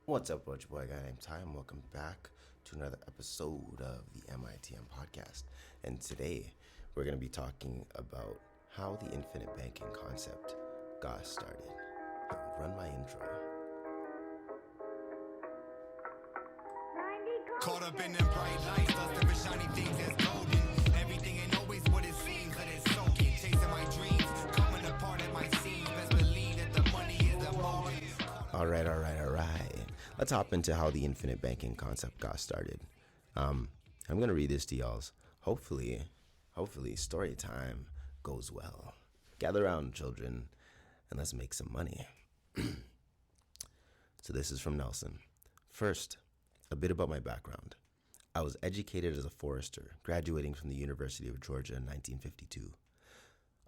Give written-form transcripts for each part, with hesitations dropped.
What's up, Roach Boy? Guy named Ty, and welcome back to another episode of the MITM podcast. And today, we're going to be talking about how the infinite banking concept got started. Run my intro. Caught up in them bright lights, lost the shiny things that's golden. Everything ain't always what it seems, let it soak in. Chasing my dreams, coming apart at my seams. Best believe that the money is the motive. All right. Let's hop into how the infinite banking concept got started. I'm going to read this to y'all's. Hopefully, story time goes well. Gather around, children, and let's make some money. So this is from Nelson. First, a bit about my background. I was educated as a forester, graduating from the University of Georgia in 1952.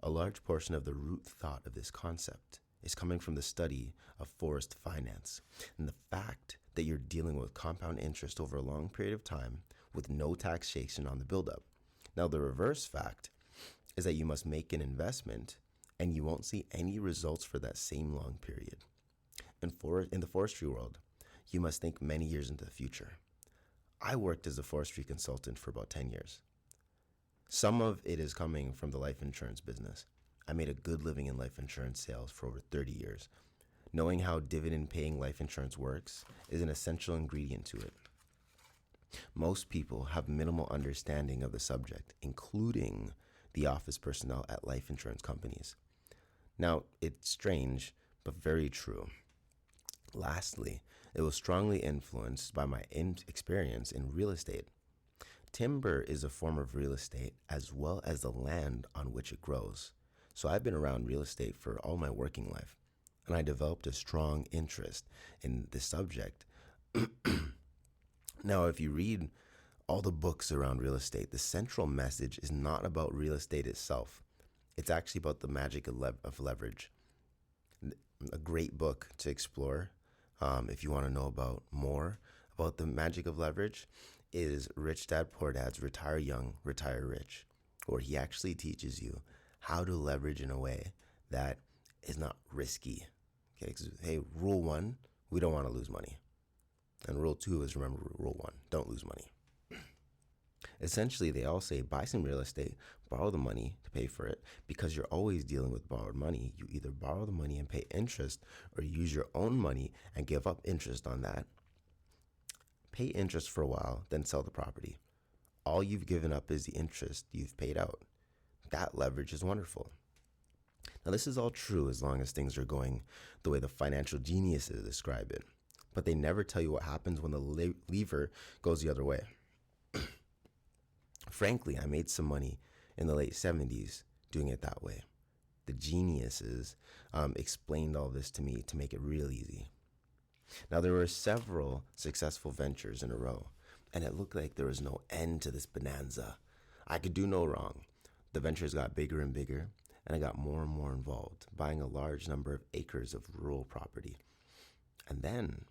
A large portion of the root thought of this concept is coming from the study of forest finance and the fact that you're dealing with compound interest over a long period of time with no taxation on the buildup. Now, the reverse fact is that you must make an investment and you won't see any results for that same long period. In the forestry world, you must think many years into the future. I worked as a forestry consultant for about 10 years. Some of it is coming from the life insurance business. I made a good living in life insurance sales for over 30 years. Knowing how dividend-paying life insurance works is an essential ingredient to it. Most people have minimal understanding of the subject, including the office personnel at life insurance companies. Now, it's strange, but very true. Lastly, it was strongly influenced by my experience in real estate. Timber is a form of real estate as well as the land on which it grows. So I've been around real estate for all my working life, and I developed a strong interest in this subject. Now, if you read all the books around real estate, the central message is not about real estate itself. It's actually about the magic of leverage. A great book to explore, if you want to know about more about the magic of leverage, is Rich Dad Poor Dad's Retire Young, Retire Rich, where he actually teaches you how to leverage in a way that is not risky. Okay, 'cause, hey, rule one, we don't want to lose money. And rule two is, remember rule one, don't lose money. Essentially, they all say buy some real estate, borrow the money to pay for it, because you're always dealing with borrowed money. You either borrow the money and pay interest, or use your own money and give up interest on that. Pay interest for a while, then sell the property. All you've given up is the interest you've paid out. That leverage is wonderful. Now, this is all true as long as things are going the way the financial geniuses describe it, but they never tell you what happens when the lever goes the other way. Frankly, I made some money in the late 70s doing it that way. The geniuses explained all this to me to make it real easy. Now, there were several successful ventures in a row, and it looked like there was no end to this bonanza. I could do no wrong. The ventures got bigger and bigger, and I got more and more involved, buying a large number of acres of rural property. And then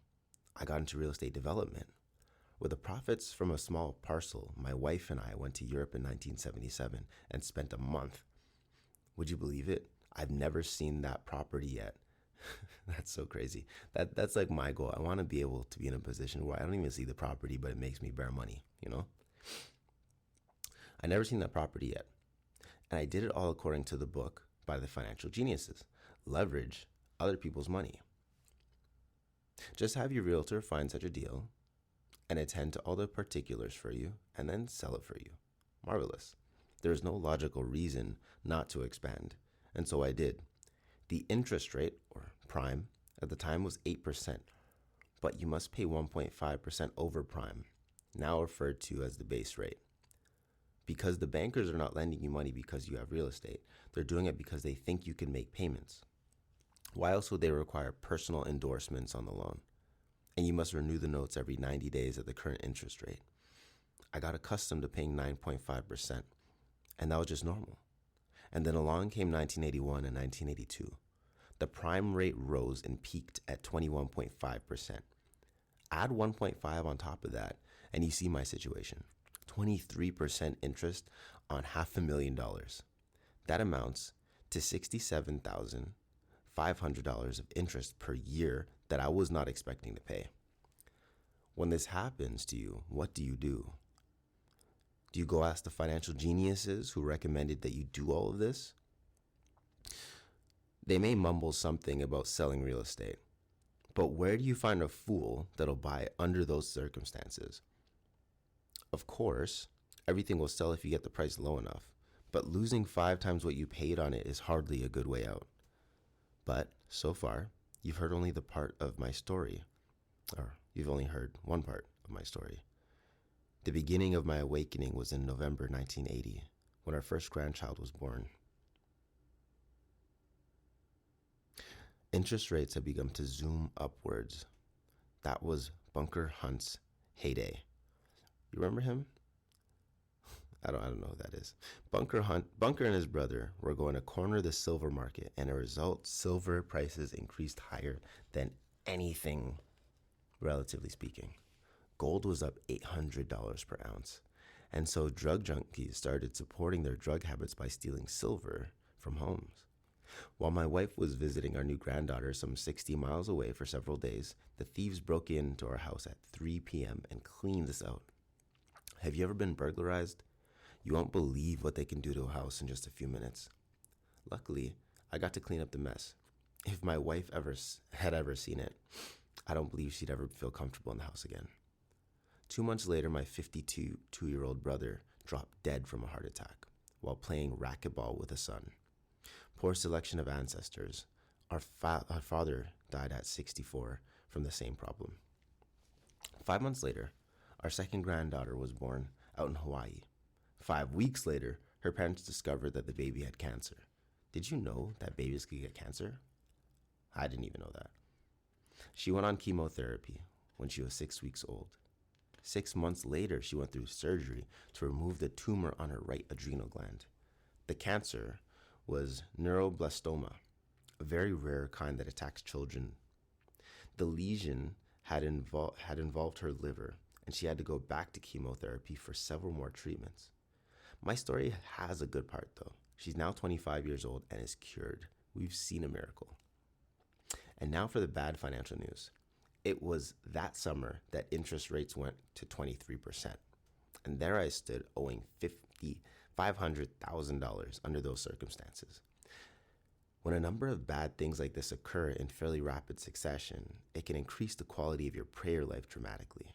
I got into real estate development. With the profits from a small parcel, my wife and I went to Europe in 1977 and spent a month. Would you believe it? I've never seen that property yet. That's so crazy. That's like my goal. I want to be able to be in a position where I don't even see the property, but it makes me bear money, you know? I never seen that property yet. And I did it all according to the book by the financial geniuses. Leverage other people's money. Just have your realtor find such a deal and attend to all the particulars for you and then sell it for you. Marvelous. There is no logical reason not to expand. And so I did. The interest rate, or prime, at the time was 8%, but you must pay 1.5% over prime, now referred to as the base rate. Because the bankers are not lending you money because you have real estate. They're doing it because they think you can make payments. Why else would they require personal endorsements on the loan? And you must renew the notes every 90 days at the current interest rate. I got accustomed to paying 9.5%, and that was just normal. And then along came 1981 and 1982. The prime rate rose and peaked at 21.5%. Add 1.5 on top of that, and you see my situation. 23% interest on $500,000. That amounts to $67,500 of interest per year that I was not expecting to pay. When this happens to you, what do you do? Do you go ask the financial geniuses who recommended that you do all of this? They may mumble something about selling real estate, but where do you find a fool that'll buy under those circumstances? Of course, everything will sell if you get the price low enough, but losing 5 times what you paid on it is hardly a good way out. But so far, you've heard only the part of my story, or you've only heard one part of my story. The beginning of my awakening was in November 1980, when our first grandchild was born. Interest rates had begun to zoom upwards. That was Bunker Hunt's heyday. You remember him? I don't know who that is. Bunker and his brother were going to corner the silver market, and as a result, silver prices increased higher than anything, relatively speaking. Gold was up $800 per ounce, and so drug junkies started supporting their drug habits by stealing silver from homes. While my wife was visiting our new granddaughter some 60 miles away for several days, the thieves broke into our house at 3 p.m. and cleaned us out. Have you ever been burglarized? You won't believe what they can do to a house in just a few minutes. Luckily, I got to clean up the mess. If my wife had ever seen it, I don't believe she'd ever feel comfortable in the house again. 2 months later, my 52-year-old brother dropped dead from a heart attack while playing racquetball with a son. Poor selection of ancestors. Our father died at 64 from the same problem. 5 months later, our second granddaughter was born out in Hawaii. 5 weeks later, her parents discovered that the baby had cancer. Did you know that babies could get cancer? I didn't even know that. She went on chemotherapy when she was 6 weeks old. 6 months later, she went through surgery to remove the tumor on her right adrenal gland. The cancer was neuroblastoma, a very rare kind that attacks children. The lesion had involved her liver, and she had to go back to chemotherapy for several more treatments. My story has a good part, though. She's now 25 years old and is cured. We've seen a miracle. And now for the bad financial news. It was that summer that interest rates went to 23%. And there I stood owing $500,000 under those circumstances. When a number of bad things like this occur in fairly rapid succession, it can increase the quality of your prayer life dramatically.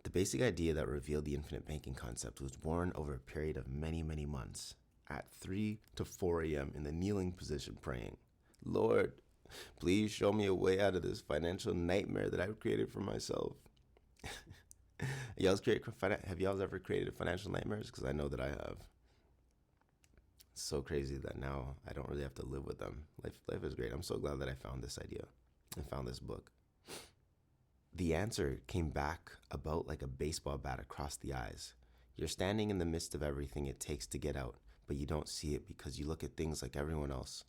The basic idea that revealed the infinite banking concept was born over a period of many, many months, at 3 to 4 a.m. in the kneeling position praying, Lord, please show me a way out of this financial nightmare that I've created for myself. Have y'all ever created financial nightmares? Because I know that I have. It's so crazy that now I don't really have to live with them. Life is great. I'm so glad that I found this idea and found this book. The answer came back about like a baseball bat across the eyes. You're standing in the midst of everything it takes to get out, but you don't see it because you look at things like everyone else.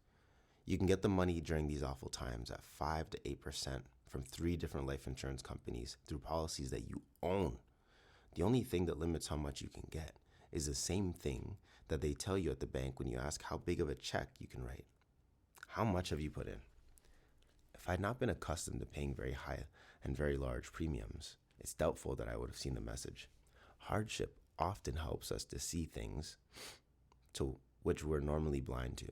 You can get the money during these awful times at 5 to 8% from 3 different life insurance companies through policies that you own. The only thing that limits how much you can get is the same thing that they tell you at the bank when you ask how big of a check you can write. How much have you put in? If I had not been accustomed to paying very high and very large premiums, it's doubtful that I would have seen the message. Hardship often helps us to see things to which we're normally blind to.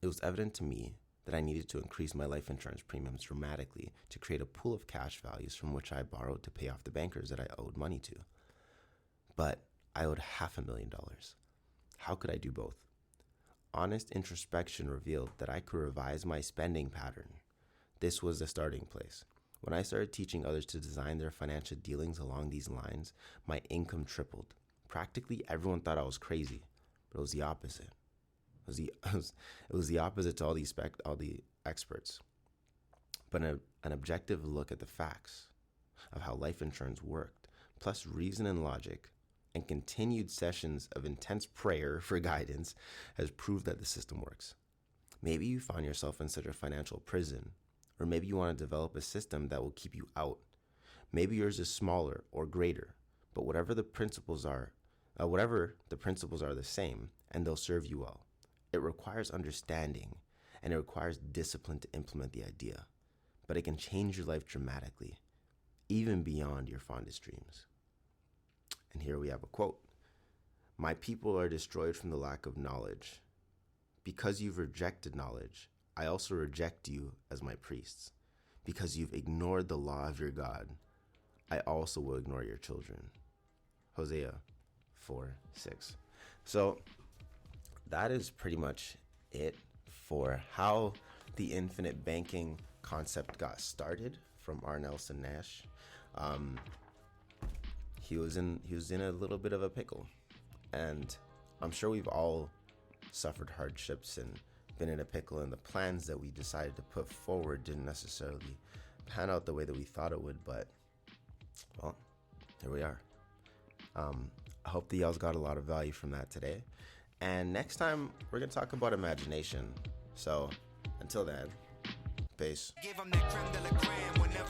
It was evident to me that I needed to increase my life insurance premiums dramatically to create a pool of cash values from which I borrowed to pay off the bankers that I owed money to. But I owed $500,000. How could I do both? Honest introspection revealed that I could revise my spending pattern. This was the starting place. When I started teaching others to design their financial dealings along these lines, my income tripled. Practically everyone thought I was crazy, but it was the opposite. It was the opposite to all the experts. But an objective look at the facts of how life insurance worked, plus reason and logic, and continued sessions of intense prayer for guidance has proved that the system works. Maybe you find yourself in such a financial prison, or maybe you want to develop a system that will keep you out. Maybe yours is smaller or greater, but whatever the principles are the same, and they'll serve you well. It requires understanding, and it requires discipline to implement the idea, but it can change your life dramatically. even beyond your fondest dreams. And here we have a quote. My people are destroyed from the lack of knowledge. Because you've rejected knowledge, I also reject you as my priests. Because you've ignored the law of your God, I also will ignore your children. Hosea 4:6. So that is pretty much it for how the infinite banking concept got started from R. Nelson Nash. He was in a little bit of a pickle, and I'm sure we've all suffered hardships and been in a pickle, and the plans that we decided to put forward didn't necessarily pan out the way that we thought it would, but well, here we are. I hope that y'all's got a lot of value from that today. And next time, we're going to talk about imagination. So, until then, peace. Give 'em that creme de la creme whenever